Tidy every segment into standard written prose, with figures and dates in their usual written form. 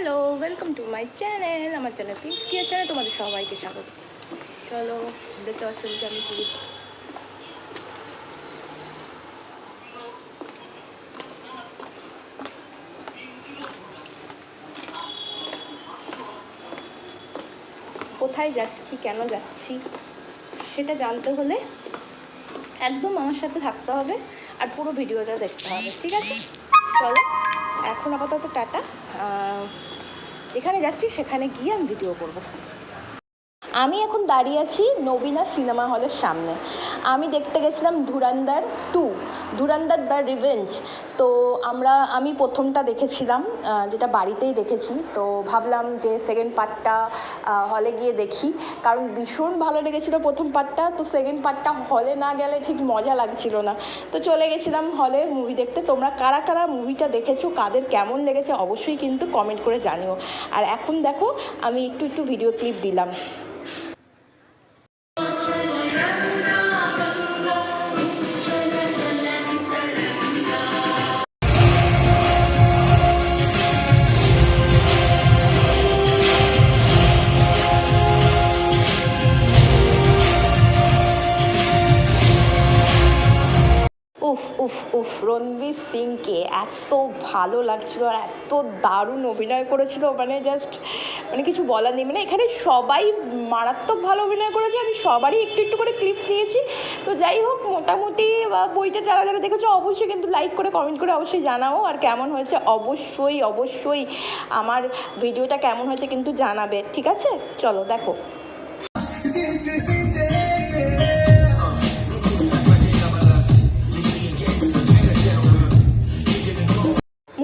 Hello, welcome to my channel. আমার channel please channel তোমাদের সবাইকে স্বাগত। চলো, দেখতে পাচ্ছ যে আমি পুরো কোথায় যাচ্ছি, কেন যাচ্ছি সেটা জানতে হলে একদম আমার সাথে থাকতে হবে আর পুরো ভিডিওটা দেখতে হবে, ঠিক আছে? চলো, এখন আপাতত টাটা। যেখানে যাচ্ছি সেখানে গিয়ে আমি ভিডিও করবো। আমি এখন দাঁড়িয়ে আছি নবীনা সিনেমা হলের সামনে। আমি দেখতে গেছিলাম ধুরন্ধর 2, ধুরন্ধর দ্য রিভেঞ্জ। তো আমি প্রথমটা দেখেছিলাম, যেটা বাড়িতেই দেখেছি। তো ভাবলাম যে সেকেন্ড পার্টটা হলে গিয়ে দেখি, কারণ ভীষণ ভালো লেগেছিলো প্রথম পার্টটা। তো সেকেন্ড পার্টটা হলে না গেলে ঠিক মজা লাগছিল না, তো চলে গেছিলাম হলে মুভি দেখতে। তোমরা কারা কারা মুভিটা দেখেছো, কাদের কেমন লেগেছে অবশ্যই কিন্তু কমেন্ট করে জানিও। আর এখন দেখো আমি একটু ভিডিও ক্লিপ দিলাম। উফ উফ উফ, রণবীর সিংকে এত ভালো লাগছিল আর এত দারুণ অভিনয় করেছিল, মানে কিছু বলার নেই। মানে এখানে সবাই মারাত্মক ভালো অভিনয় করেছে। আমি সবারই একটু করে ক্লিপস নিয়েছি। তো যাই হোক, মোটামুটি বইটা যারা যারা দেখেছো অবশ্যই কিন্তু লাইক করে কমেন্ট করে অবশ্যই জানাও, আর কেমন হয়েছে অবশ্যই আমার ভিডিওটা কেমন হয়েছে কিন্তু জানাবে, ঠিক আছে? চলো দেখো।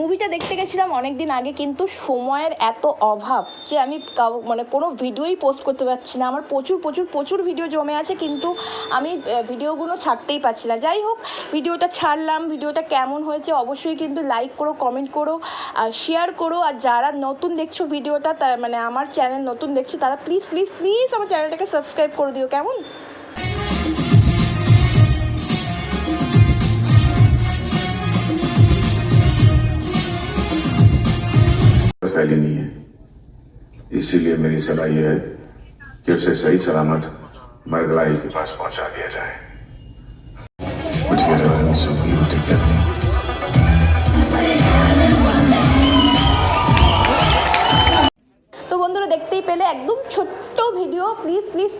মুভিটা দেখতে গেছিলাম অনেক দিন আগে, কিন্তু সময়ের এত অভাব যে আমি মানে কোনো ভিডিওই পোস্ট করতে পারছি না। আমার প্রচুর ভিডিও জমে আছে, কিন্তু আমি ভিডিওগুলো ছাড়তেই পারছি না। যাই হোক, ভিডিওটা ছাড়লাম। ভিডিওটা কেমন হয়েছে অবশ্যই কিন্তু লাইক করো, কমেন্ট করো আর শেয়ার করো। আর যারা নতুন দেখছো ভিডিওটা, মানে আমার চ্যানেল নতুন দেখছো, তারা প্লিজ আমার চ্যানেলটাকে সাবস্ক্রাইব করে দিও, কেমন? फैली नहीं है, इसीलिए मेरी सलाह यह है कि उसे सही सलामत मरगलाई के पास पहुंचा दिया जाए। তো বন্ধুরা, দেখতেই পেলে একদম ছোট্ট ভিডিও।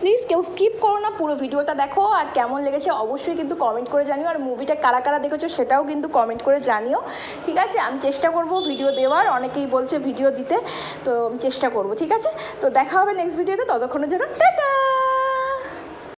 প্লিজ কেউ স্কিপ করো না, পুরো ভিডিওটা দেখো। আর কেমন লেগেছে অবশ্যই কিন্তু কমেন্ট করে জানিও। আর মুভিটা কারা কারা দেখেছো সেটাও কিন্তু কমেন্ট করে জানিও, ঠিক আছে? আমি চেষ্টা করব ভিডিও দেওয়ার, অনেকেই বলছে ভিডিও দিতে, তো আমি চেষ্টা করব, ঠিক আছে? তো দেখা হবে নেক্সট ভিডিওতে, ততক্ষণের জন্য টাটা।